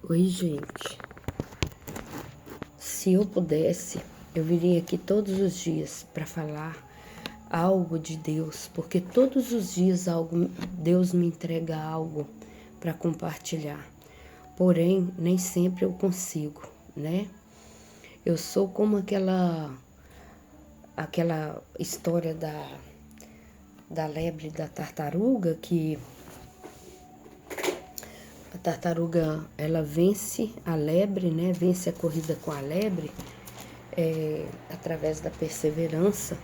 Oi, gente. Se eu pudesse, eu viria aqui todos os dias para falar algo de Deus, porque todos os dias Deus me entrega algo para compartilhar. Porém, nem sempre eu consigo, né? Eu sou como aquela história da lebre e da tartaruga, que a tartaruga, ela vence a lebre, né? Vence a corrida com a lebre, através da perseverança,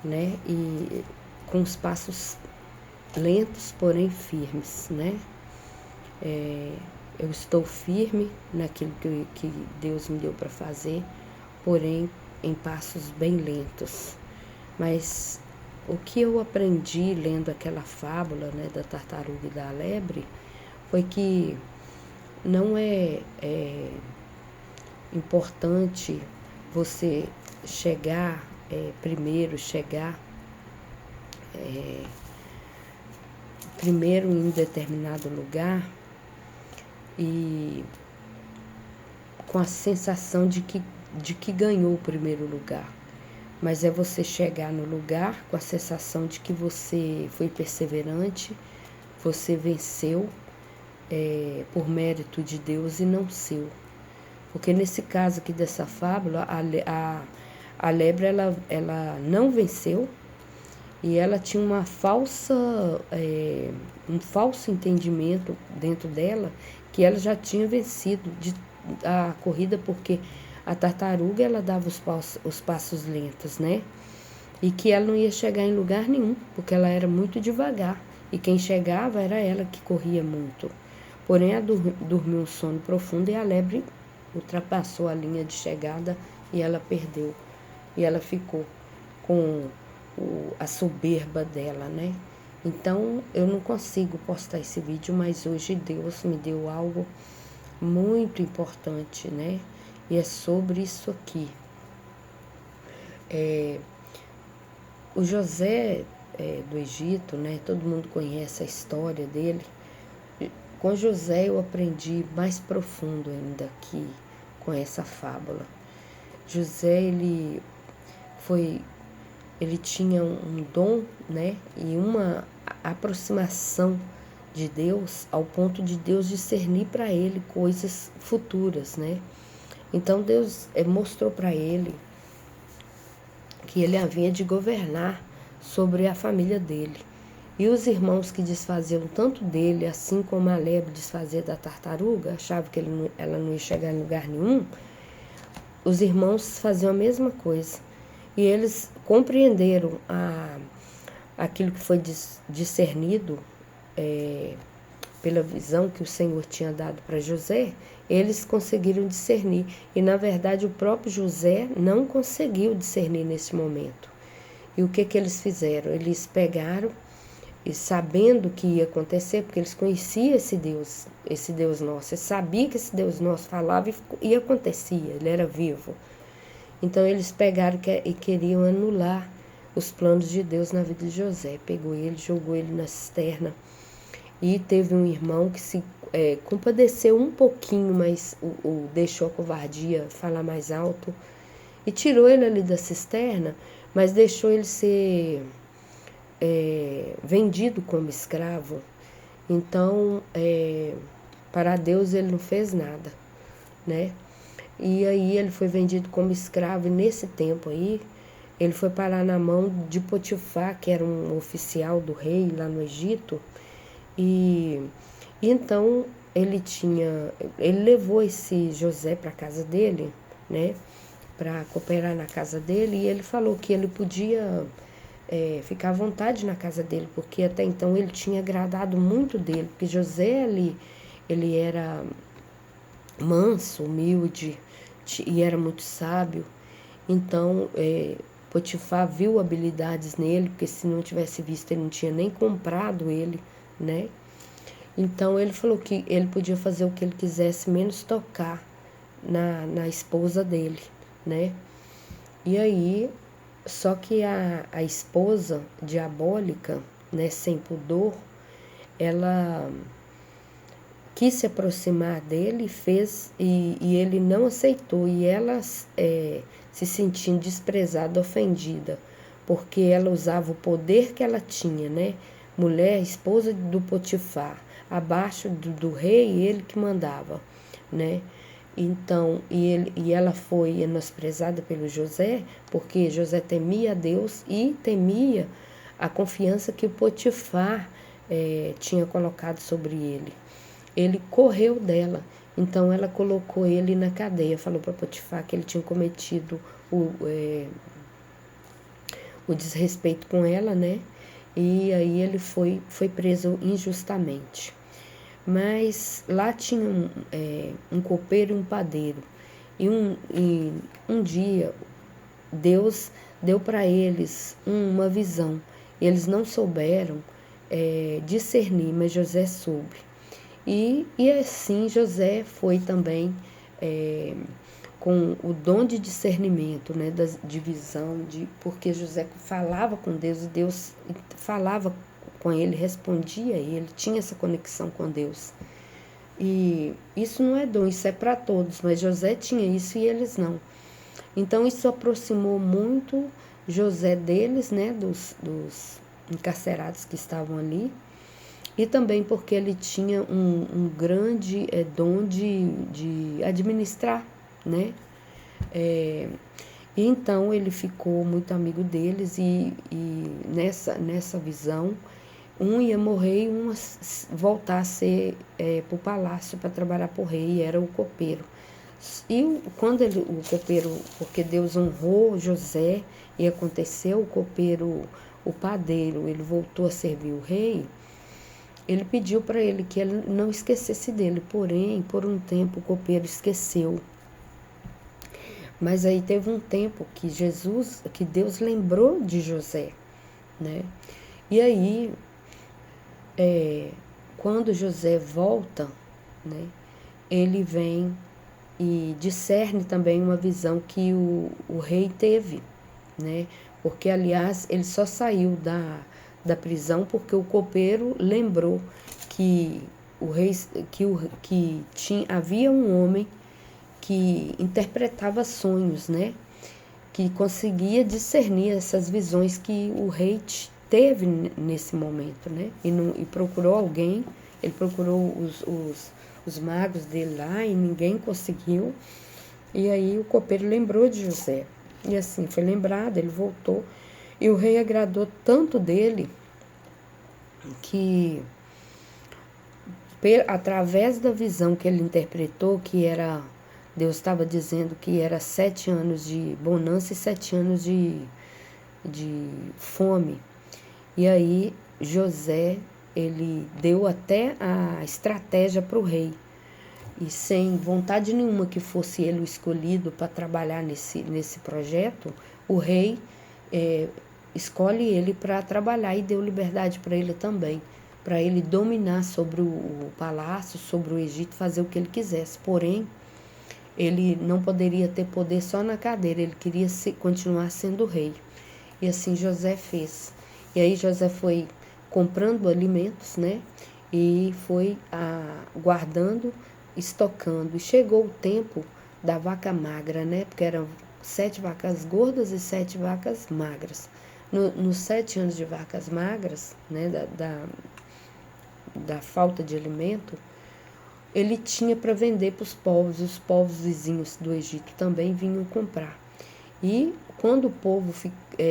né? E com os passos lentos, porém firmes, né? Eu estou firme naquilo que Deus me deu para fazer, porém em passos bem lentos. Mas o que eu aprendi lendo aquela fábula, né, da tartaruga e da lebre, foi que não é importante você chegar primeiro em um determinado lugar e com a sensação de que ganhou o primeiro lugar. Mas é você chegar no lugar com a sensação de que você foi perseverante, você venceu por mérito de Deus e não seu. Porque nesse caso aqui dessa fábula, a lebre ela não venceu e ela tinha um falso entendimento dentro dela que ela já tinha vencido a corrida, porque a tartaruga ela dava os passos lentos, né? E que ela não ia chegar em lugar nenhum, porque ela era muito devagar. E quem chegava era ela que corria muito. Porém, ela dormiu um sono profundo e a lebre ultrapassou a linha de chegada e ela perdeu. E ela ficou com a soberba dela, né? Então, eu não consigo postar esse vídeo, mas hoje Deus me deu algo muito importante, né? E é sobre isso aqui. O José do Egito, né? Todo mundo conhece a história dele. Com José eu aprendi mais profundo ainda aqui com essa fábula. José, ele tinha um dom, né? E uma aproximação de Deus ao ponto de Deus discernir para ele coisas futuras, né? Então Deus mostrou para ele que ele havia de governar sobre a família dele. E os irmãos que desfaziam tanto dele, assim como a lebre desfazia da tartaruga, achavam que ela não ia chegar em lugar nenhum, os irmãos faziam a mesma coisa. E eles compreenderam aquilo que foi discernido pela visão que o Senhor tinha dado para José, eles conseguiram discernir. E, na verdade, o próprio José não conseguiu discernir nesse momento. E o que eles fizeram? Eles pegaram, e sabendo o que ia acontecer, porque eles conheciam esse Deus nosso, eles sabiam que esse Deus nosso falava e acontecia, ele era vivo. Então eles pegaram e queriam anular os planos de Deus na vida de José. Pegou ele, jogou ele na cisterna. E teve um irmão que se compadeceu um pouquinho, mas deixou a covardia falar mais alto. E tirou ele ali da cisterna, mas deixou ele ser vendido como escravo. Então, para Deus ele não fez nada, né? E aí ele foi vendido como escravo, e nesse tempo aí, ele foi parar na mão de Potifar, que era um oficial do rei lá no Egito, e então ele levou esse José para casa dele, né, para cooperar na casa dele, e ele falou que ele podia ficar à vontade na casa dele, porque até então ele tinha agradado muito dele, porque José ele era manso, humilde e era muito sábio. Então Potifar viu habilidades nele, porque se não tivesse visto ele não tinha nem comprado ele, né? Então ele falou que ele podia fazer o que ele quisesse, menos tocar na esposa dele, né? E aí, só que a esposa diabólica, né, sem pudor, ela quis se aproximar dele e ele não aceitou. E ela, se sentindo desprezada, ofendida, porque ela usava o poder que ela tinha, né? Mulher, esposa do Potifar, abaixo do rei, ele que mandava, né? Então, e ela foi menosprezada pelo José, porque José temia a Deus e temia a confiança que o Potifar tinha colocado sobre ele. Ele correu dela, então ela colocou ele na cadeia, falou para Potifar que ele tinha cometido o desrespeito com ela, né? E aí ele foi preso injustamente. Mas lá tinha um copeiro e um padeiro. E um dia Deus deu para eles uma visão. Eles não souberam discernir, mas José soube. E assim José foi também com o dom de discernimento, né, de visão, porque José falava com Deus e Deus falava com ele, respondia a ele, tinha essa conexão com Deus. E isso não é dom, isso é para todos, mas José tinha isso e eles não. Então isso aproximou muito José deles, né, dos encarcerados que estavam ali, e também porque ele tinha um grande dom de administrar, né? E então ele ficou muito amigo deles e nessa visão, um ia morrer e um voltar a ser para o palácio para trabalhar para o rei, e era o copeiro. E quando o copeiro, porque Deus honrou José e aconteceu, o copeiro, o padeiro, ele voltou a servir o rei, ele pediu para ele que ele não esquecesse dele, porém, por um tempo o copeiro esqueceu. Mas aí teve um tempo que Deus lembrou de José, né? E aí, quando José volta, né, ele vem e discerne também uma visão que o rei teve, né? Porque, aliás, ele só saiu da prisão porque o copeiro lembrou que havia um homem que interpretava sonhos, né? Que conseguia discernir essas visões que o rei teve nesse momento, né? E procurou alguém, ele procurou os magos dele lá e ninguém conseguiu. E aí o copeiro lembrou de José. E assim foi lembrado, ele voltou. E o rei agradou tanto dele que, através da visão que ele interpretou, que era, Deus estava dizendo que era 7 anos de bonança e 7 anos de fome. E aí José, ele deu até a estratégia para o rei. E sem vontade nenhuma que fosse ele o escolhido para trabalhar nesse projeto, o rei escolhe ele para trabalhar e deu liberdade para ele também, para ele dominar sobre o palácio, sobre o Egito, fazer o que ele quisesse. Porém, ele não poderia ter poder só na cadeira, ele queria continuar sendo rei. E assim José fez. E aí José foi comprando alimentos, né? E foi guardando, estocando. E chegou o tempo da vaca magra, né? Porque eram 7 vacas gordas e 7 vacas magras. Nos 7 anos de vacas magras, né? Da falta de alimento, ele tinha para vender para os povos vizinhos do Egito também vinham comprar. E quando o povo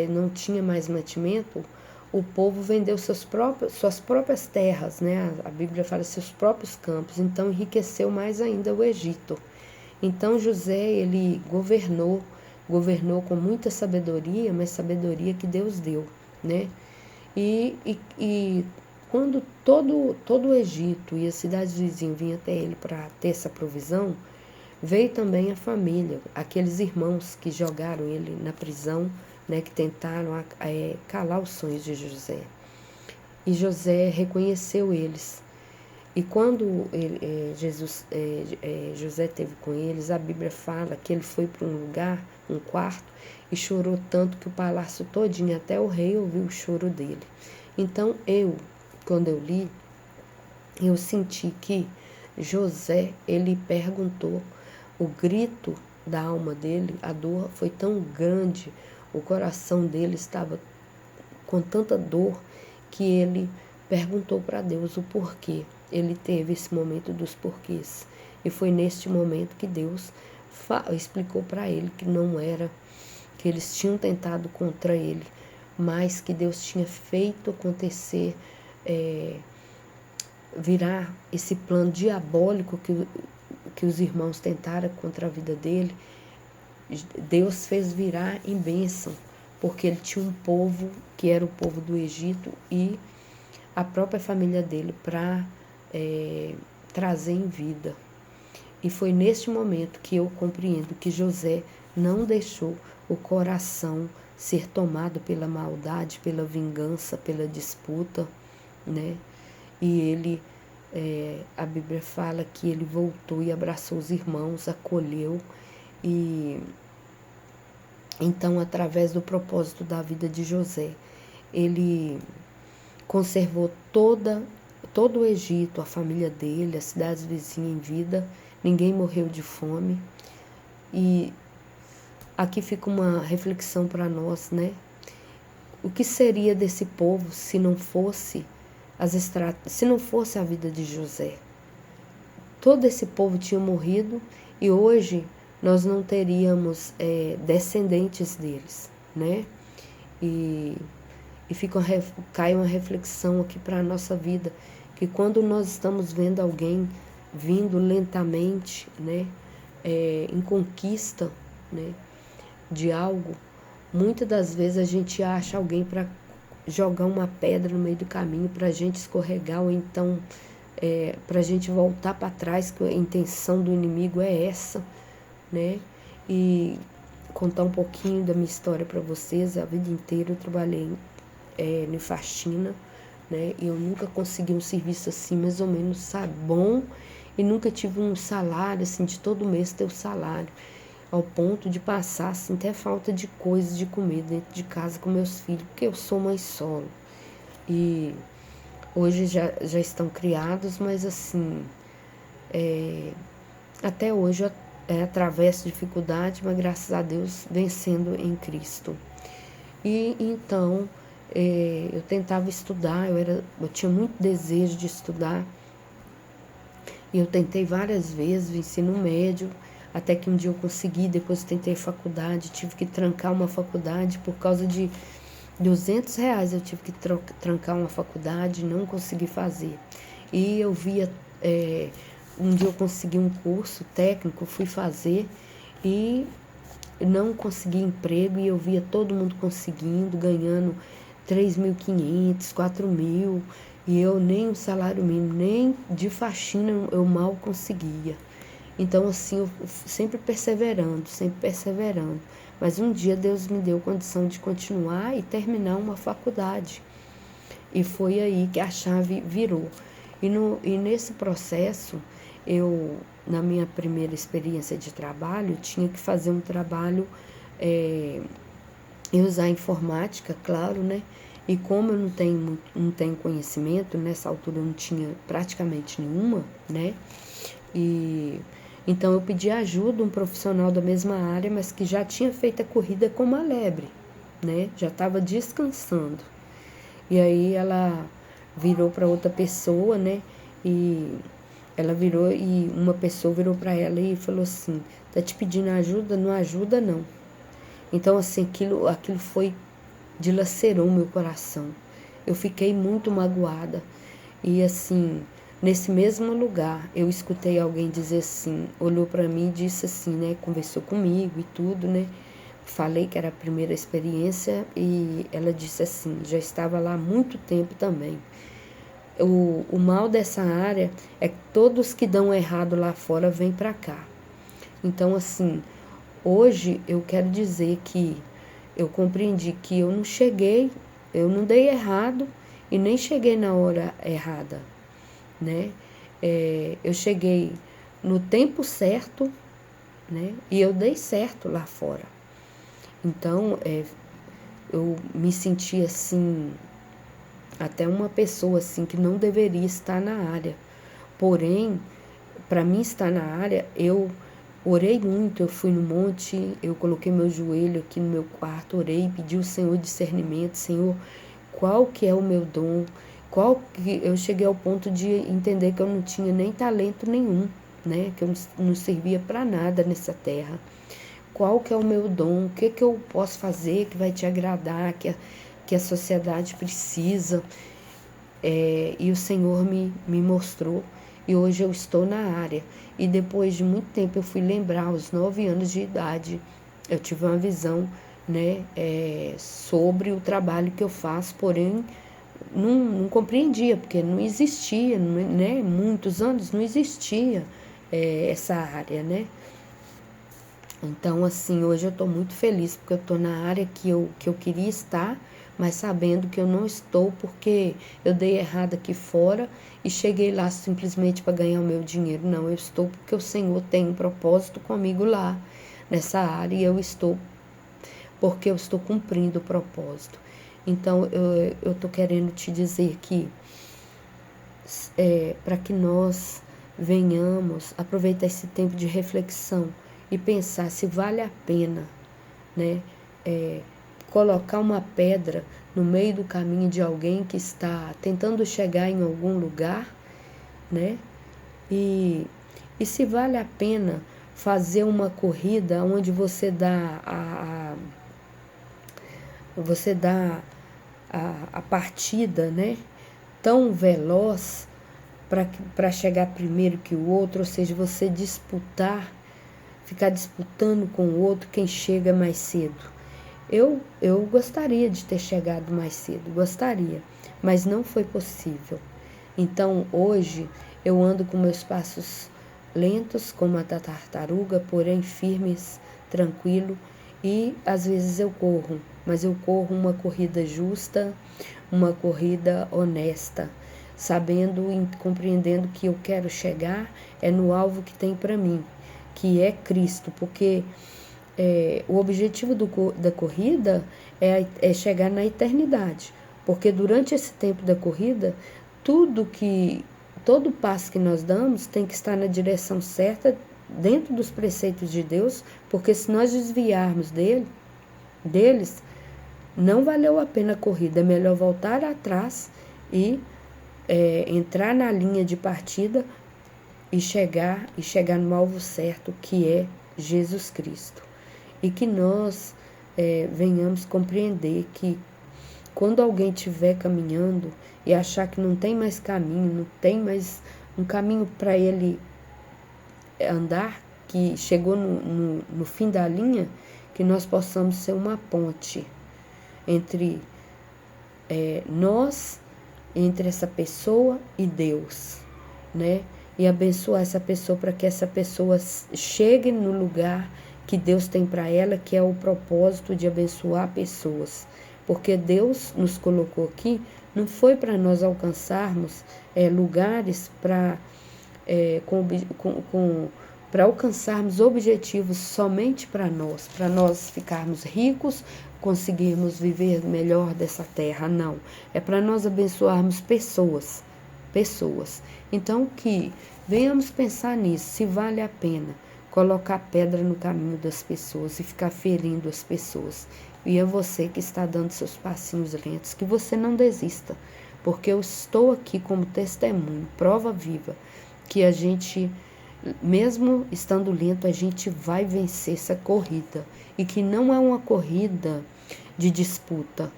não tinha mais mantimento, o povo vendeu suas próprias terras, né? A Bíblia fala seus próprios campos, então enriqueceu mais ainda o Egito. Então José, ele governou com muita sabedoria, mas sabedoria que Deus deu, né? E quando todo o Egito e as cidades vizinhas vinham até ele para ter essa provisão, veio também a família, aqueles irmãos que jogaram ele na prisão, né, que tentaram calar os sonhos de José. E José reconheceu eles. E quando José teve com eles, a Bíblia fala que ele foi para um lugar, um quarto, e chorou tanto que o palácio todinho, até o rei, ouviu o choro dele. Então quando eu li, eu senti que José, ele perguntou, o grito da alma dele, a dor foi tão grande, o coração dele estava com tanta dor, que ele perguntou para Deus o porquê. Ele teve esse momento dos porquês. E foi neste momento que Deus explicou para ele que não era, que eles tinham tentado contra ele, mas que Deus tinha feito acontecer, virar esse plano diabólico que os irmãos tentaram contra a vida dele. Deus fez virar em bênção, porque ele tinha um povo que era o povo do Egito e a própria família dele para trazer em vida. E foi neste momento que eu compreendo que José não deixou o coração ser tomado pela maldade, pela vingança, pela disputa, né? E ele, a Bíblia fala que ele voltou e abraçou os irmãos, acolheu. E então, através do propósito da vida de José, ele conservou todo o Egito, a família dele, as cidades vizinhas em vida. Ninguém morreu de fome. E aqui fica uma reflexão para nós, né? O que seria desse povo se não fosse se não fosse a vida de José? Todo esse povo tinha morrido e hoje nós não teríamos descendentes deles, né? E cai uma reflexão aqui para a nossa vida, que quando nós estamos vendo alguém vindo lentamente, né, em conquista, né, de algo, muitas das vezes a gente acha alguém para jogar uma pedra no meio do caminho, para a gente escorregar, ou então para a gente voltar para trás, que a intenção do inimigo é essa, né? E contar um pouquinho da minha história para vocês. A vida inteira eu trabalhei em faxina, né? E eu nunca consegui um serviço assim, mais ou menos, sabe, bom, e nunca tive um salário, assim, de todo mês ter o salário, ao ponto de passar, assim, até falta de coisas de comer dentro de casa com meus filhos, porque eu sou mãe solo. E hoje já estão criados, mas assim, até hoje eu atravesso dificuldade, mas graças a Deus vencendo em Cristo. E então eu tentava estudar, eu tinha muito desejo de estudar, e eu tentei várias vezes o ensino médio, até que um dia eu consegui. Depois eu tentei faculdade, tive que trancar uma faculdade por causa de R$ 200, eu tive que trancar uma faculdade, não consegui fazer. E eu via, um dia eu consegui um curso técnico, fui fazer e não consegui emprego, e eu via todo mundo conseguindo, ganhando 3.500, 4.000, e eu nem o salário mínimo, nem de faxina eu mal conseguia. Então assim, eu sempre perseverando. Mas um dia Deus me deu condição de continuar e terminar uma faculdade. E foi aí que a chave virou. E nesse processo, na minha primeira experiência de trabalho, tinha que fazer um trabalho e usar a informática, claro, né? E como eu não tenho conhecimento, nessa altura eu não tinha praticamente nenhuma, né? Então eu pedi ajuda, um profissional da mesma área, mas que já tinha feito a corrida como a lebre, né? Já estava descansando. E aí ela virou para outra pessoa, né? E ela virou, e uma pessoa virou para ela e falou assim: tá te pedindo ajuda? Não ajuda, não. Então assim, aquilo dilacerou o meu coração. Eu fiquei muito magoada. E assim, nesse mesmo lugar, eu escutei alguém dizer assim, olhou para mim e disse assim, né? Conversou comigo e tudo, né? Falei que era a primeira experiência, e ela disse assim, já estava lá há muito tempo também. O mal dessa área é que todos que dão errado lá fora vêm para cá. Então, assim, hoje eu quero dizer que eu compreendi que eu não dei errado e nem cheguei na hora errada, né? Eu cheguei no tempo certo, né? E eu dei certo lá fora. Então, eu me senti assim, até uma pessoa assim que não deveria estar na área. Porém, para mim estar na área, eu orei muito, eu fui no monte, eu coloquei meu joelho aqui no meu quarto, orei, pedi ao Senhor discernimento, Senhor, qual que é o meu dom, eu cheguei ao ponto de entender que eu não tinha nem talento nenhum, né, que eu não servia para nada nessa terra. Qual que é o meu dom, o que eu posso fazer que vai te agradar, que a sociedade precisa. E o Senhor me mostrou, e hoje eu estou na área. E depois de muito tempo eu fui lembrar, aos 9 anos de idade, eu tive uma visão, né, sobre o trabalho que eu faço, porém não compreendia, porque não existia, né, muitos anos não existia essa área, né. Então, assim, hoje eu estou muito feliz, porque eu estou na área que eu queria estar, mas sabendo que eu não estou porque eu dei errado aqui fora e cheguei lá simplesmente para ganhar o meu dinheiro. Não, eu estou porque o Senhor tem um propósito comigo lá, nessa área, e eu estou porque eu estou cumprindo o propósito. Então, eu estou querendo te dizer que para que nós venhamos aproveitar esse tempo de reflexão e pensar se vale a pena, né, colocar uma pedra no meio do caminho de alguém que está tentando chegar em algum lugar, né, e se vale a pena fazer uma corrida onde você dá a partida, né, tão veloz para chegar primeiro que o outro, ou seja, você ficar disputando com o outro quem chega mais cedo. Eu gostaria de ter chegado mais cedo, gostaria, mas não foi possível. Então, hoje, eu ando com meus passos lentos, como a da tartaruga, porém firmes, tranquilo, e às vezes eu corro, mas eu corro uma corrida justa, uma corrida honesta, sabendo e compreendendo que eu quero chegar no alvo que tem para mim, que é Cristo, porque o objetivo da corrida é chegar na eternidade, porque durante esse tempo da corrida, todo passo que nós damos tem que estar na direção certa, dentro dos preceitos de Deus, porque se nós desviarmos deles, não valeu a pena a corrida, é melhor voltar atrás e entrar na linha de partida e chegar no alvo certo, que é Jesus Cristo. E que nós venhamos compreender que quando alguém estiver caminhando e achar que não tem mais caminho, não tem mais um caminho para ele andar, que chegou no fim da linha, que nós possamos ser uma ponte entre nós, entre essa pessoa e Deus, né? E abençoar essa pessoa para que essa pessoa chegue no lugar que Deus tem para ela, que é o propósito de abençoar pessoas. Porque Deus nos colocou aqui, não foi para nós alcançarmos lugares para alcançarmos objetivos somente para nós ficarmos ricos, conseguirmos viver melhor dessa terra, não. É para nós abençoarmos pessoas. Então, que venhamos pensar nisso, se vale a pena colocar pedra no caminho das pessoas e ficar ferindo as pessoas. E é você que está dando seus passinhos lentos, que você não desista, porque eu estou aqui como testemunho, prova viva, que a gente, mesmo estando lento, a gente vai vencer essa corrida. E que não é uma corrida de disputa,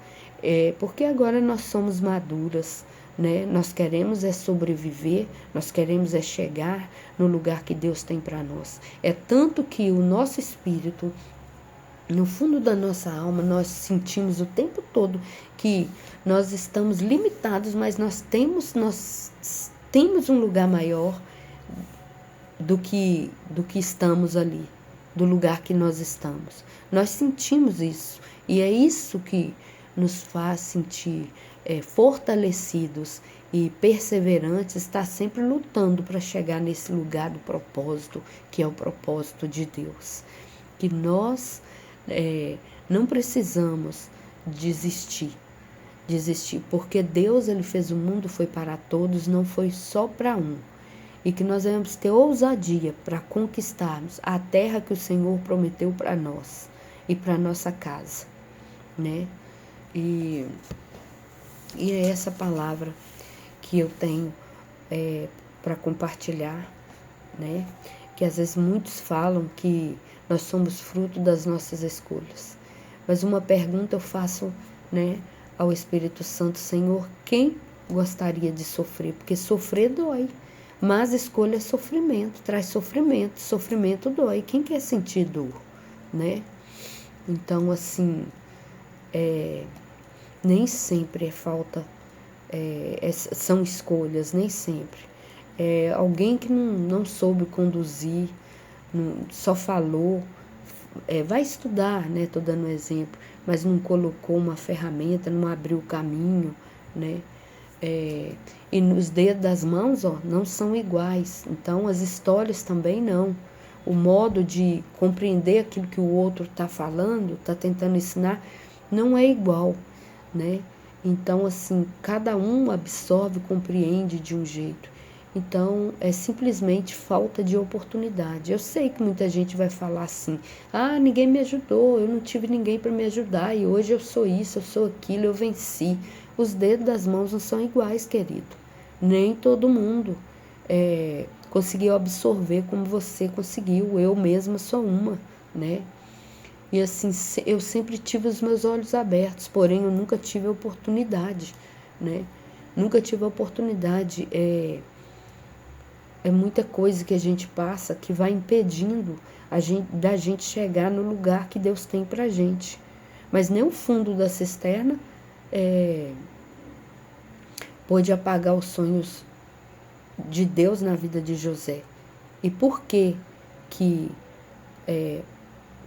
porque agora nós somos maduras, né? Nós queremos sobreviver, nós queremos chegar no lugar que Deus tem para nós. É tanto que o nosso espírito, no fundo da nossa alma, nós sentimos o tempo todo que nós estamos limitados, mas nós temos um lugar maior do que estamos ali, do lugar que nós estamos. Nós sentimos isso, e é isso que nos faz sentir fortalecidos e perseverantes, estar sempre lutando para chegar nesse lugar do propósito, que é o propósito de Deus. Que nós não precisamos desistir, porque Deus, ele fez o mundo, foi para todos, não foi só para um. e que nós venhamos ter ousadia para conquistarmos a terra que o Senhor prometeu para nós e para nossa casa, né? E é essa palavra que eu tenho para compartilhar, né? Que às vezes muitos falam que nós somos fruto das nossas escolhas. Mas uma pergunta eu faço, né, ao Espírito Santo: Senhor, quem gostaria de sofrer? Porque sofrer dói. Mas escolha é sofrimento, traz sofrimento. Sofrimento dói. Quem quer sentir dor, né? Então, assim, nem sempre é falta, são escolhas, nem sempre. Alguém que não soube conduzir, só falou, vai estudar, né? Estou dando um exemplo, mas não colocou uma ferramenta, não abriu o caminho, né? E nos dedos das mãos, não são iguais. Então, as histórias também não. O modo de compreender aquilo que o outro está falando, está tentando ensinar, não é igual, né? Então, assim, cada um absorve, compreende de um jeito. Então, é simplesmente falta de oportunidade. Eu sei que muita gente vai falar assim: ninguém me ajudou, eu não tive ninguém para me ajudar, e hoje eu sou isso, eu sou aquilo, eu venci. Os dedos das mãos não são iguais, querido. Nem todo mundo conseguiu absorver como você conseguiu. Eu mesma sou uma, né? E assim, eu sempre tive os meus olhos abertos, porém eu nunca tive a oportunidade, né? Nunca tive a oportunidade. É muita coisa que a gente passa que vai impedindo da gente chegar no lugar que Deus tem pra gente. Mas nem o fundo da cisterna pôde apagar os sonhos de Deus na vida de José. E por que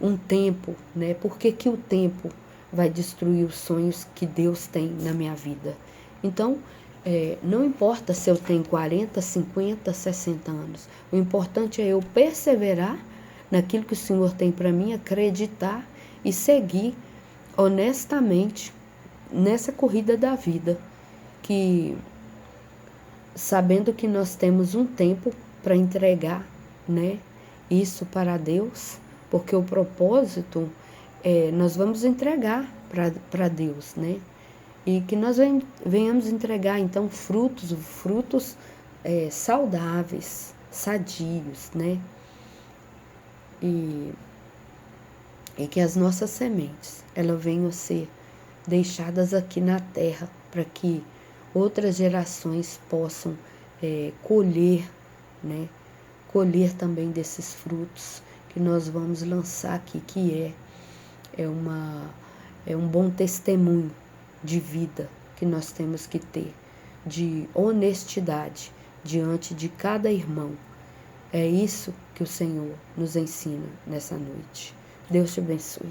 um tempo, né? Por que o tempo vai destruir os sonhos que Deus tem na minha vida? Então, não importa se eu tenho 40, 50, 60 anos. O importante é eu perseverar naquilo que o Senhor tem para mim, acreditar e seguir honestamente nessa corrida da vida, que sabendo que nós temos um tempo para entregar, né, isso para Deus, porque o propósito nós vamos entregar para Deus, né? E que nós venhamos entregar, então, frutos saudáveis, sadios, né? E que as nossas sementes, elas venham a ser deixadas aqui na terra, para que outras gerações possam colher, né? Colher também desses frutos que nós vamos lançar aqui, que é um bom testemunho de vida que nós temos que ter, de honestidade diante de cada irmão. É isso que o Senhor nos ensina nessa noite. Deus te abençoe.